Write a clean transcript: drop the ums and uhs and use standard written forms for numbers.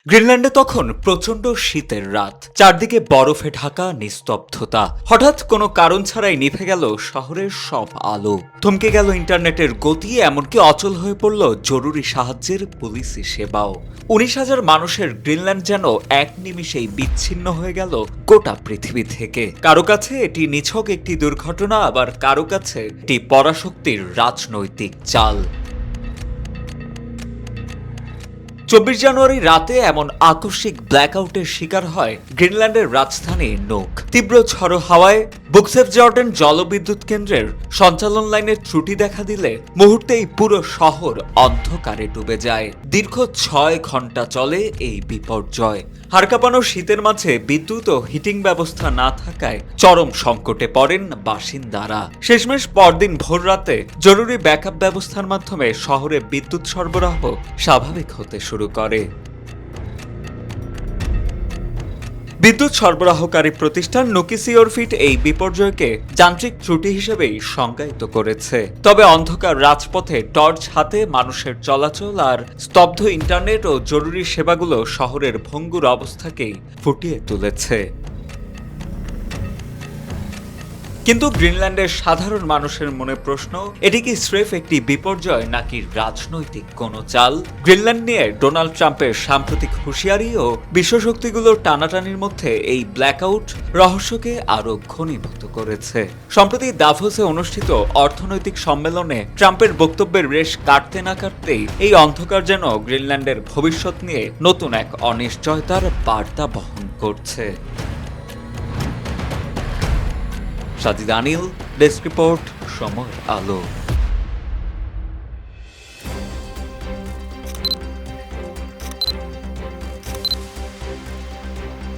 গ্রিনল্যান্ডে তখন প্রচন্ড শীতের রাত, চারদিকে বরফে ঢাকা নিস্তব্ধতা। হঠাৎ কোনো কারণ ছাড়াই নিভে গেল শহরের সব আলো, থমকে গেল ইন্টারনেটের গতি, এমনকি অচল হয়ে পড়ল জরুরি সাহায্যের পুলিশি সেবাও। 19,000 মানুষের গ্রিনল্যান্ড যেন এক নিমিষেই বিচ্ছিন্ন হয়ে গেল গোটা পৃথিবী থেকে। কারো কাছে এটি নিছক একটি দুর্ঘটনা, আবার কারো কাছে এটি পরাশক্তির রাজনৈতিক চাল। 24 জানুয়ারি রাতে এমন আকস্মিক ব্ল্যাকআউটের শিকার হয় গ্রিনল্যান্ডের রাজধানী নুক। তীব্র ঝড়ো হাওয়ায় বুকসেভ জর্ডেন জলবিদ্যুৎ কেন্দ্রের সঞ্চালন লাইনের ত্রুটি দেখা দিলে মুহূর্তেই পুরো শহর অন্ধকারে ডুবে যায়। দীর্ঘ 6 ঘন্টা চলে এই বিপর্যয়। হাড়কাঁপানো শীতের মাঝে বিদ্যুৎ ও হিটিং ব্যবস্থা না থাকায় চরম সংকটে পড়েন বাসিন্দারা। শেষমেশ পরদিন ভোর রাতে জরুরি ব্যাকআপ ব্যবস্থার মাধ্যমে শহরে বিদ্যুৎ সরবরাহ স্বাভাবিক হতে শুরু করে। বিদ্যুৎ সরবরাহকারী প্রতিষ্ঠান নুকিসিওরফিট এই বিপর্যয়কে যান্ত্রিক ত্রুটি হিসেবেই সংজ্ঞায়িত করেছে। তবে অন্ধকার রাজপথে টর্চ হাতে মানুষের চলাচল আর স্তব্ধ ইন্টারনেট ও জরুরি সেবাগুলো শহরের ভঙ্গুর অবস্থাকেই ফুটিয়ে তুলেছে। কিন্তু গ্রিনল্যান্ডের সাধারণ মানুষের মনে প্রশ্ন, এটি কি স্রেফ একটি বিপর্যয় নাকি রাজনৈতিক কোনো চাল? গ্রিনল্যান্ড নিয়ে ডোনাল্ড ট্রাম্পের সাম্প্রতিক হুঁশিয়ারি ও বিশ্বশক্তিগুলোর টানাটানির মধ্যে এই ব্ল্যাকআউট রহস্যকে আরো ঘনীভূত করেছে। সম্প্রতি দাভোসে অনুষ্ঠিত অর্থনৈতিক সম্মেলনে ট্রাম্পের বক্তব্যের রেশ কাটতে না কাটতেই এই অন্ধকার যেন গ্রিনল্যান্ডের ভবিষ্যৎ নিয়ে নতুন এক অনিশ্চয়তার বার্তা বহন করছে। সাজিদ আনিল, ডেস্ক রিপোর্ট, সময় আলো।